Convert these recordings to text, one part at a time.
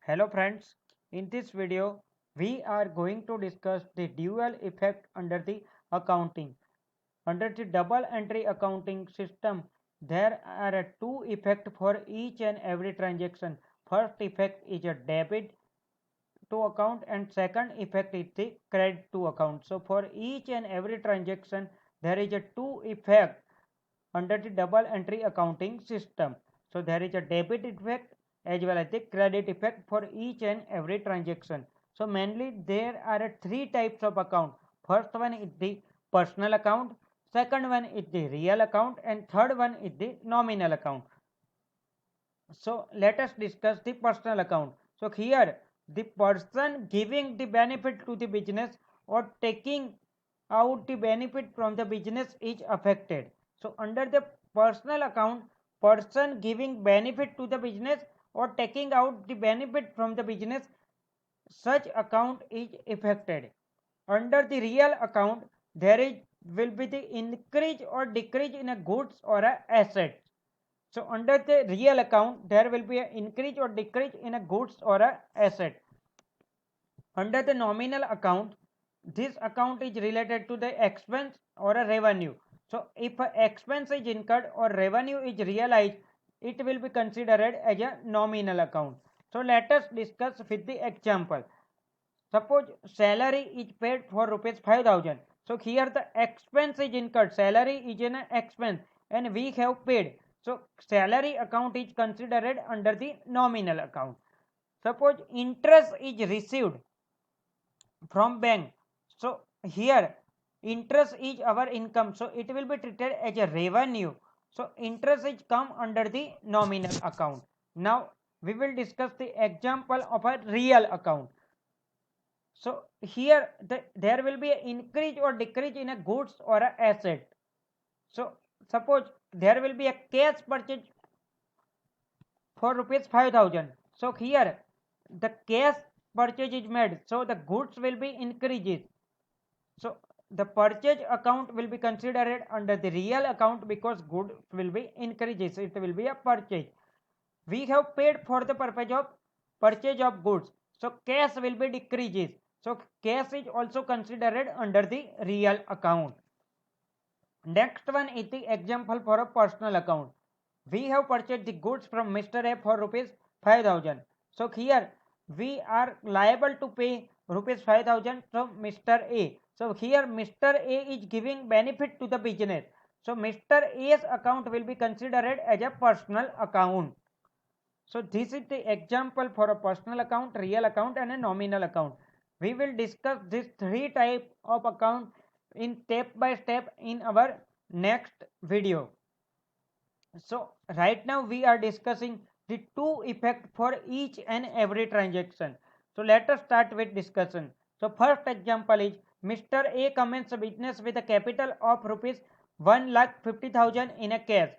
Hello friends, in this video we are going to discuss the dual effect under the accounting. Under the double entry accounting system, there are two effects for each and every transaction. First effect is a debit to account and second effect is the credit to account. So for each and every transaction there is a two effect under the double entry accounting system. So there is a debit effect as well as the credit effect for each and every transaction. So mainly there are three types of account. First one is the personal account, second one is the real account, and third one is the nominal account. So let us discuss the personal account. So here the person giving the benefit to the business or taking out the benefit from the business is affected. So under the personal account, person giving benefit to the business or taking out the benefit from the business, such account is affected. Under the real account, there is will be the increase or decrease in a goods or a asset. So under the real account, there will be an increase or decrease in a goods or a asset. Under the nominal account, this account is related to the expense or a revenue. So if an expense is incurred or revenue is realized, it will be considered as a nominal account. So let us discuss with the example. Suppose salary is paid for rupees 5,000. So here the expense is incurred. Salary is an expense and we have paid. So salary account is considered under the nominal account. Suppose interest is received from bank. So here interest is our income. So it will be treated as a revenue. So interest is come under the nominal account. Now we will discuss the example of a real account. So here there will be an increase or decrease in a goods or a asset. So suppose there will be a cash purchase for rupees 5,000. So here the cash purchase is made. So the goods will be increases. So the purchase account will be considered under the real account because goods will be increases. It will be a purchase. We have paid for the purpose of purchase of goods. So cash will be decreases. So cash is also considered under the real account. Next one is the example for a personal account. We have purchased the goods from Mr. A for rupees 5,000. So here we are liable to pay rupees 5,000 from Mr. A. So here Mr. A is giving benefit to the business. So Mr. A's account will be considered as a personal account. So this is the example for a personal account, real account and a nominal account. We will discuss these three type of account in step by step in our next video. So right now we are discussing the two effect for each and every transaction. So let us start with discussion. So first example is Mr. A commences a business with a capital of rupees 1,50,000 in a cash.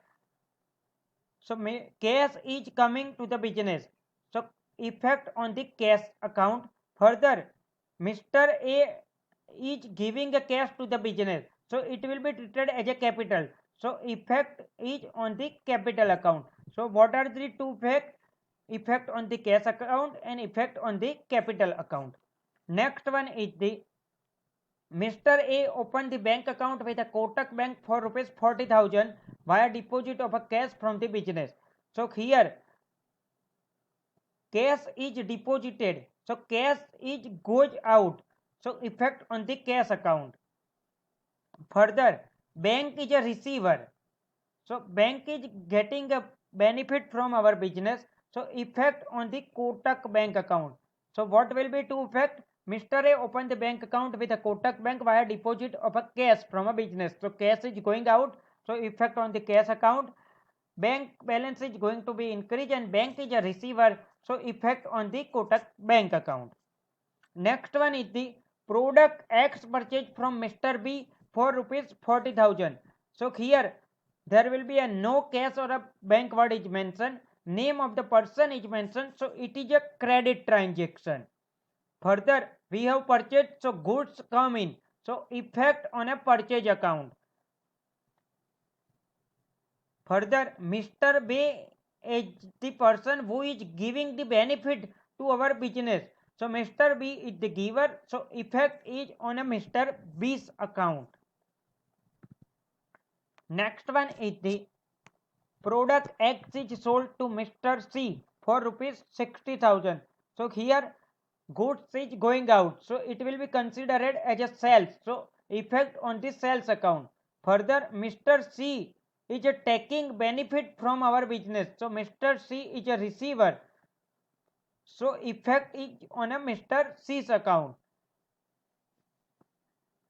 So cash is coming to the business. So effect on the cash account. Further, Mr. A is giving a cash to the business. So it will be treated as a capital. So effect is on the capital account. So what are the two effects? Effect on the cash account and effect on the capital account. Next one is the Mr. A opened the bank account with a Kotak Bank for rupees 40,000 via deposit of a cash from the business. So here cash is deposited. So cash is goes out. So effect on the cash account. Further, bank is a receiver. So bank is getting a benefit from our business. So effect on the Kotak Bank account. So what will be to effect? Mr. A opened the bank account with a Kotak Bank via deposit of a cash from a business. So cash is going out. So effect on the cash account. Bank balance is going to be increased and bank is a receiver. So effect on the Kotak Bank account. Next one is the product X purchased from Mr. B for rupees 40,000. So here there will be a no cash or a bank word is mentioned. Name of the person is mentioned. So it is a credit transaction. Further, we have purchased, so goods come in. So effect on a purchase account. Further, Mr. B is the person who is giving the benefit to our business. So Mr. B is the giver. So effect is on a Mr. B's account. Next one is the product X is sold to Mr. C for rupees 60,000. So here goods is going out. So it will be considered as a sales. So effect on the sales account. Further, Mr. C is taking benefit from our business. So Mr. C is a receiver. So effect is on a Mr. C's account.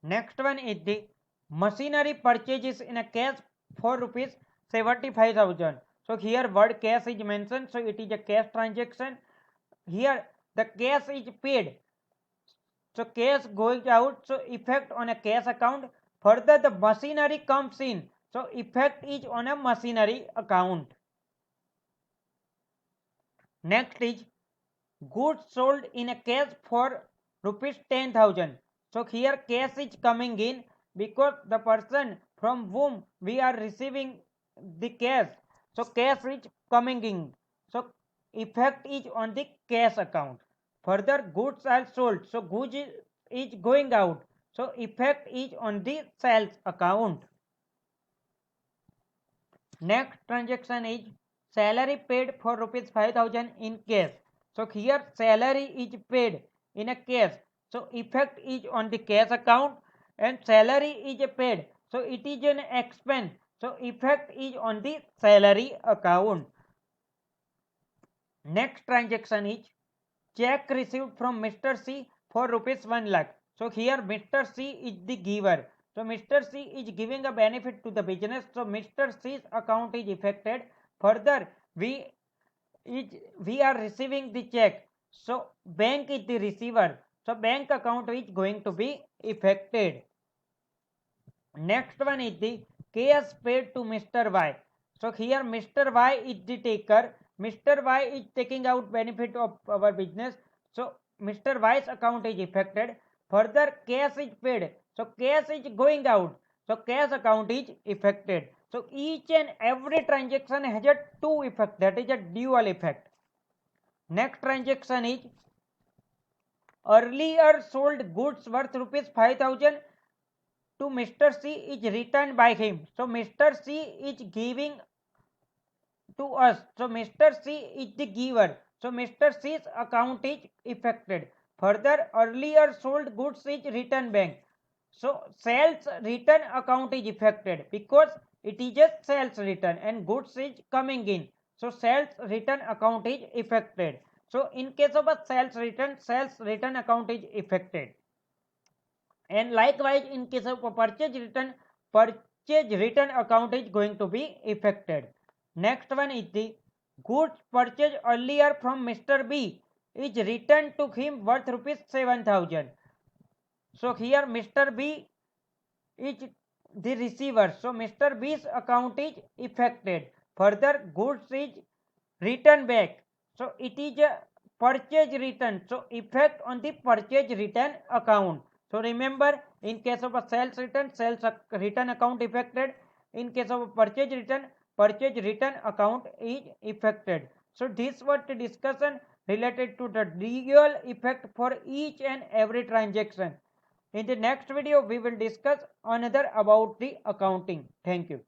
Next one is the machinery purchases in a cash for rupees 75,000. So here word cash is mentioned. So it is a cash transaction. Here the cash is paid. So cash going out. So effect on a cash account. Further the machinery comes in. So effect is on a machinery account. Next is goods sold in a cash for rupees 10,000. So here cash is coming in because the person from whom we are receiving the cash. So cash is coming in. So effect is on the cash account. Further goods are sold. So goods is going out. So effect is on the sales account. Next transaction is salary paid for rupees 5,000 in cash. So here salary is paid in a cash. So effect is on the cash account and salary is paid. So it is an expense. So effect is on the salary account. Next transaction is check received from Mr. C for rupees 1 lakh. So here Mr. C is the giver. So Mr. C is giving a benefit to the business. So Mr. C's account is affected. Further, we are receiving the check. So bank is the receiver. So bank account is going to be affected. Next one is the cash paid to Mr. Y. So here Mr. Y is the taker. Mr. Y is taking out benefit of our business. So Mr. Y's account is affected. Further cash is paid. So cash is going out. So cash account is affected. So each and every transaction has a two effect. That is a dual effect. Next transaction is earlier sold goods worth rupees 5,000 to Mr. C is returned by him. So Mr. C is giving to us. So Mr. C is the giver. So Mr. C's account is affected. Further, earlier sold goods is returned back. So sales return account is affected because it is a sales return and goods is coming in. So sales return account is affected. So in case of a sales return account is affected. And likewise in case of a purchase return account is going to be affected. Next one is the goods purchased earlier from Mr. B is returned to him worth rupees 7,000. So here Mr. B is the receiver. So Mr. B's account is affected. Further goods is returned back. So it is a purchase return. So effect on the purchase return account. So remember, in case of a sales return account affected. In case of a purchase return account is affected. So this was the discussion related to the dual effect for each and every transaction. In the next video, we will discuss another about the accounting. Thank you.